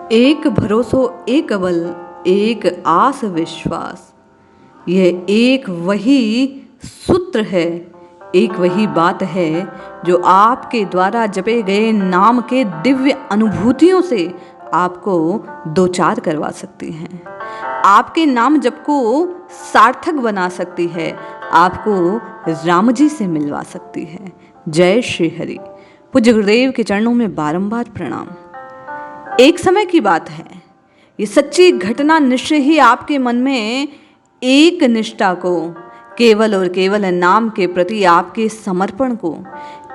एक भरोसो एक अबल एक आस विश्वास। यह एक वही सूत्र है, एक वही बात है जो आपके द्वारा जपे गए नाम के दिव्य अनुभूतियों से आपको दो चार करवा सकती हैं, आपके नाम जप को सार्थक बना सकती है, आपको राम जी से मिलवा सकती है। जय श्री हरि। पूज्य गुरुदेव के चरणों में बारंबार प्रणाम। एक समय की बात है, ये सच्ची घटना निश्चय ही आपके मन में एक निष्ठा को, केवल और केवल नाम के प्रति आपके समर्पण को,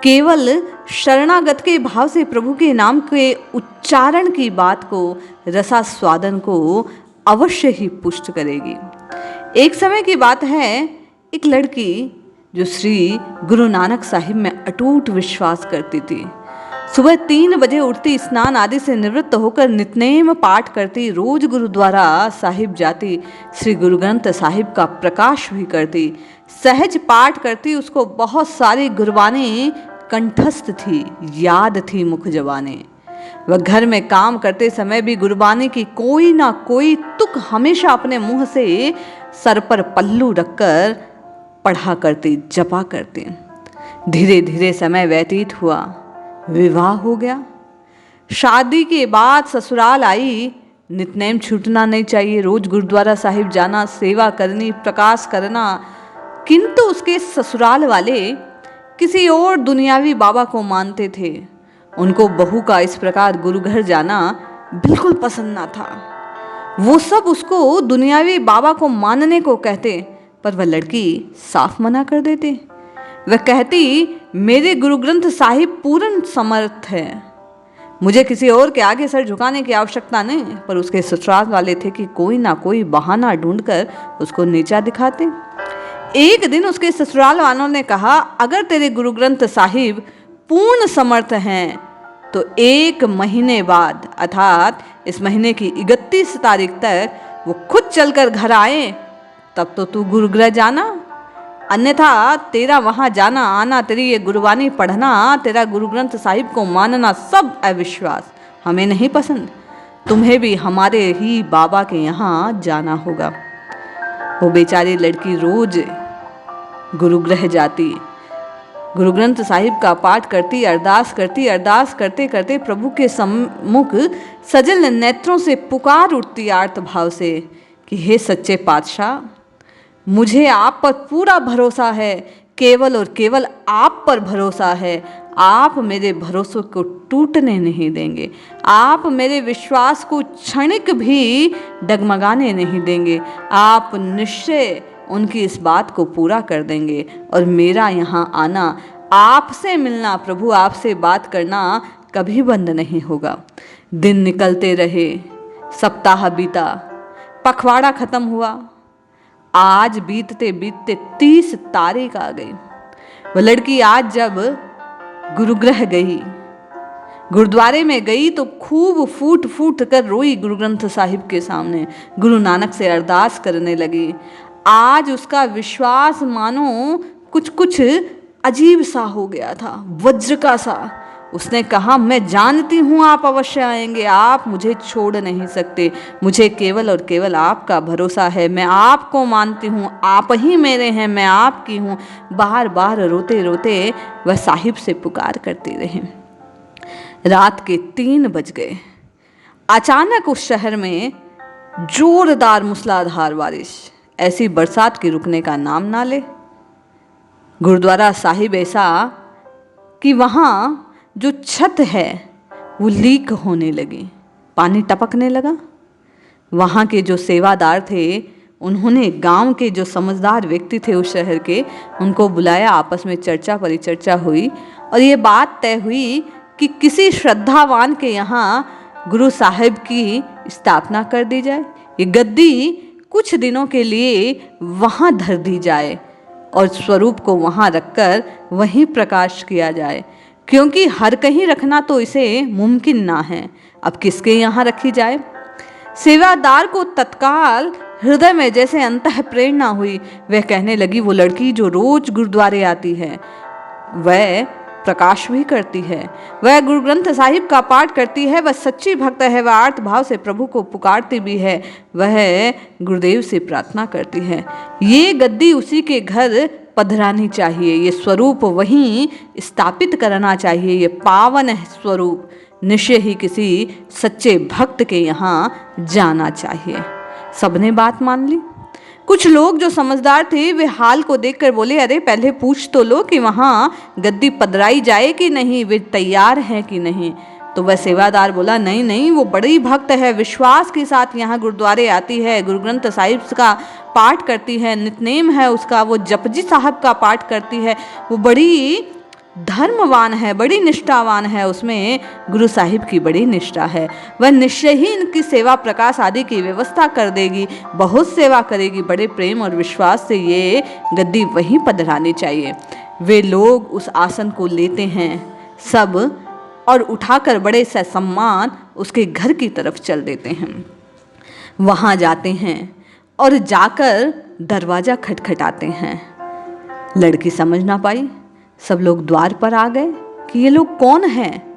केवल शरणागत के भाव से प्रभु के नाम के उच्चारण की बात को, रसास्वादन को अवश्य ही पुष्ट करेगी। एक समय की बात है, एक लड़की जो श्री गुरु नानक साहिब में अटूट विश्वास करती थी, सुबह 3 बजे उठती, स्नान आदि से निवृत्त होकर नित्यनेम पाठ करती, रोज गुरुद्वारा साहिब जाती, श्री गुरु ग्रंथ साहिब का प्रकाश भी करती, सहज पाठ करती। उसको बहुत सारी गुरबानी कंठस्थ थी, याद थी मुख जबाने। वह घर में काम करते समय भी गुरबानी की कोई ना कोई तुक हमेशा अपने मुंह से सर पर पल्लू रखकर पढ़ा करती, जपा करती। धीरे धीरे समय व्यतीत हुआ, विवाह हो गया, शादी के बाद ससुराल आई। नित्यनेम छूटना नहीं चाहिए, रोज गुरुद्वारा साहिब जाना, सेवा करनी, प्रकाश करना। किंतु उसके ससुराल वाले किसी और दुनियावी बाबा को मानते थे। उनको बहू का इस प्रकार गुरु घर जाना बिल्कुल पसंद ना था। वो सब उसको दुनियावी बाबा को मानने को कहते, पर वह लड़की साफ मना कर देते। वह कहती, मेरे गुरु ग्रंथ साहिब पूर्ण समर्थ है, मुझे किसी और के आगे सर झुकाने की आवश्यकता नहीं। पर उसके ससुराल वाले थे कि कोई ना कोई बहाना ढूंढकर उसको नीचा दिखाते। एक दिन उसके ससुराल वालों ने कहा, अगर तेरे गुरु ग्रंथ साहिब पूर्ण समर्थ हैं तो 1 महीने बाद, अर्थात इस महीने की 31 तारीख तक वो खुद चलकर घर आए, तब तो तू गुरुगृह जाना, अन्यथा तेरा वहाँ जाना आना, तेरी ये गुरबानी पढ़ना, तेरा गुरु ग्रंथ साहिब को मानना सब अविश्वास, हमें नहीं पसंद। तुम्हें भी हमारे ही बाबा के यहाँ जाना होगा। वो बेचारी लड़की रोज गुरुगृह जाती, गुरु ग्रंथ साहिब का पाठ करती, अरदास करती, अरदास करते करते प्रभु के सम्मुख सजल नेत्रों से पुकार उठती आर्त भाव से कि हे सच्चे पातशाह, मुझे आप पर पूरा भरोसा है, केवल और केवल आप पर भरोसा है। आप मेरे भरोसे को टूटने नहीं देंगे, आप मेरे विश्वास को क्षणिक भी डगमगाने नहीं देंगे। आप निश्चय उनकी इस बात को पूरा कर देंगे और मेरा यहाँ आना, आपसे मिलना, प्रभु आपसे बात करना कभी बंद नहीं होगा। दिन निकलते रहे, सप्ताह बीता, पखवाड़ा खत्म हुआ। आज बीतते बीतते 30 तारीख आ गई। वह लड़की आज जब गुरुगृह गई, गुरुद्वारे में गई, तो खूब फूट फूट कर रोई गुरु ग्रंथ साहिब के सामने, गुरु नानक से अरदास करने लगी। आज उसका विश्वास मानो कुछ कुछ अजीब सा हो गया था, वज्र का सा। उसने कहा, मैं जानती हूँ आप अवश्य आएंगे, आप मुझे छोड़ नहीं सकते, मुझे केवल और केवल आपका भरोसा है, मैं आपको मानती हूँ, आप ही मेरे हैं, मैं आपकी हूँ। बार बार रोते रोते वह साहिब से पुकार करती रही। रात के 3 बज गए। अचानक उस शहर में जोरदार मूसलाधार बारिश, ऐसी बरसात के रुकने का नाम ना ले। गुरुद्वारा साहिब ऐसा कि वहाँ जो छत है वो लीक होने लगी, पानी टपकने लगा। वहाँ के जो सेवादार थे, उन्होंने गांव के जो समझदार व्यक्ति थे उस शहर के, उनको बुलाया, आपस में चर्चा परिचर्चा हुई और ये बात तय हुई कि किसी श्रद्धावान के यहाँ गुरु साहिब की स्थापना कर दी जाए, ये गद्दी कुछ दिनों के लिए वहाँ धर दी जाए और स्वरूप को वहाँ रखकर वहीं प्रकाश किया जाए, क्योंकि हर कहीं रखना तो इसे मुमकिन ना है। अब किसके यहाँ रखी जाए? सेवादार को तत्काल हृदय में जैसे अंतः प्रेरणा हुई। वह कहने लगी, वो लड़की जो रोज गुरुद्वारे आती है, वह प्रकाश भी करती है। वह गुरु ग्रंथ साहिब का पाठ करती है, वह सच्ची भक्त है, वह आर्त भाव से प्रभु को पुकारती भी है, वह गुरुदेव से प्रार्थना करती है। ये गद्दी उसी के घर पधरानी चाहिए, ये स्वरूप वहीं स्थापित करना चाहिए। ये पावन स्वरूप निश्चय ही किसी सच्चे भक्त के यहाँ जाना चाहिए। सबने बात मान ली। कुछ लोग जो समझदार थे वे हाल को देखकर बोले, अरे पहले पूछ तो लो कि वहाँ गद्दी पधराई जाए कि नहीं, वे तैयार हैं कि नहीं। तो वह सेवादार बोला, नहीं नहीं, वो बड़ी भक्त है, विश्वास के साथ यहाँ गुरुद्वारे आती है, गुरु ग्रंथ साहिब का पाठ करती है, नितनेम है उसका, वो जपजी साहब का पाठ करती है, वो बड़ी धर्मवान है, बड़ी निष्ठावान है, उसमें गुरु साहिब की बड़ी निष्ठा है, वह निश्चय ही इनकी सेवा प्रकाश आदि की व्यवस्था कर देगी, बहुत सेवा करेगी। बड़े प्रेम और विश्वास से ये गद्दी वहीं पधरानी चाहिए। वे लोग उस आसन को लेते हैं सब और उठाकर बड़े से सम्मान उसके घर की तरफ चल देते हैं। वहाँ जाते हैं और जाकर दरवाज़ा खटखटाते हैं। लड़की समझ ना पाई, सब लोग द्वार पर आ गए कि ये लोग कौन हैं।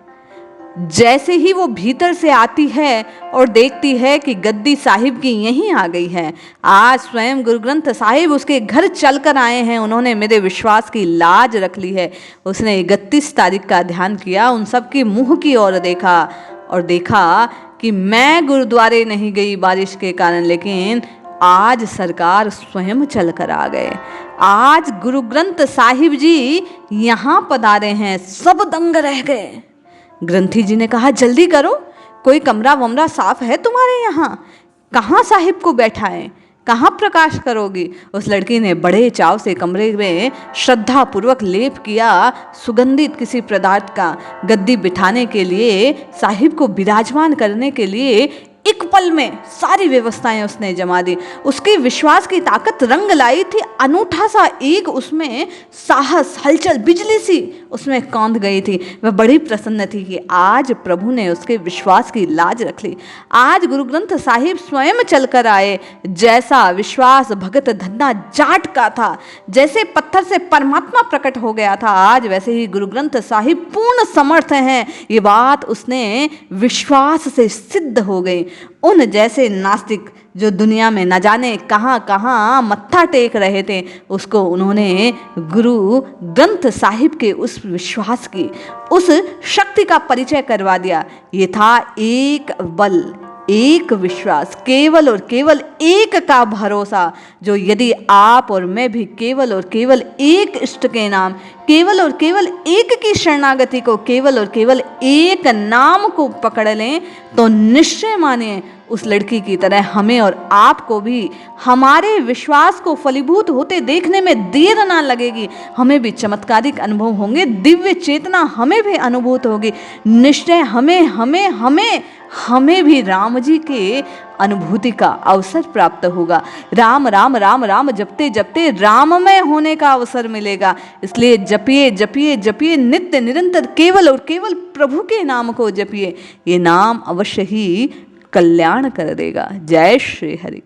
जैसे ही वो भीतर से आती है और देखती है कि गद्दी साहिब की यहीं आ गई है, आज स्वयं गुरु ग्रंथ साहिब उसके घर चलकर आए हैं, उन्होंने मेरे विश्वास की लाज रख ली है। उसने 31 तारीख का ध्यान किया, उन सब के मुंह की ओर देखा और देखा कि मैं गुरुद्वारे नहीं गई बारिश के कारण, लेकिन आज सरकार स्वयं चलकर आ गए। आज गुरु ग्रंथ साहिब जी यहाँ पधारे हैं। सब दंग रह गए। ग्रंथी जी ने कहा, जल्दी करो, कोई कमरा वमरा साफ है तुम्हारे यहाँ? कहाँ साहिब को बैठाएं, कहाँ प्रकाश करोगी? उस लड़की ने बड़े चाव से कमरे में श्रद्धा पूर्वक लेप किया सुगंधित किसी पदार्थ का। गद्दी बिठाने के लिए, साहिब को विराजमान करने के लिए एक पल में सारी व्यवस्थाएं उसने जमा दी। उसके विश्वास की ताकत रंग लाई थी। अनूठा सा एक उसमें साहस, हलचल, बिजली सी उसमें कौंध गई थी। वह बड़ी प्रसन्न थी कि आज प्रभु ने उसके विश्वास की लाज रख ली। आज गुरु ग्रंथ साहिब स्वयं चलकर आए। जैसा विश्वास भगत धन्ना जाट का था, जैसे पत्थर से परमात्मा प्रकट हो गया था, आज वैसे ही गुरु ग्रंथ साहिब पूर्ण समर्थ हैं। ये बात उसने विश्वास से सिद्ध हो गई। उन जैसे नास्तिक जो दुनिया में न जाने कहाँ कहाँ मत्था टेक रहे थे, उसको उन्होंने गुरु ग्रंथ साहिब के उस विश्वास की, उस शक्ति का परिचय करवा दिया। ये था एक बल, एक विश्वास, केवल और केवल एक का भरोसा, जो यदि आप और मैं भी केवल और केवल एक इष्ट के नाम, केवल और केवल एक की शरणागति को, केवल और केवल एक नाम को पकड़ लें, तो निश्चय मानिए उस लड़की की तरह हमें और आपको भी हमारे विश्वास को फलीभूत होते देखने में देर ना लगेगी। हमें भी चमत्कारिक अनुभव होंगे, दिव्य चेतना हमें भी अनुभूत होगी। निश्चय हमें भी राम जी के अनुभूति का अवसर प्राप्त होगा। राम राम राम राम जपते जपते राममय होने का अवसर मिलेगा। इसलिए जपिए जपिए जपिए, नित्य निरंतर केवल और केवल प्रभु के नाम को जपिए। ये नाम अवश्य ही कल्याण कर देगा। जय श्री हरि।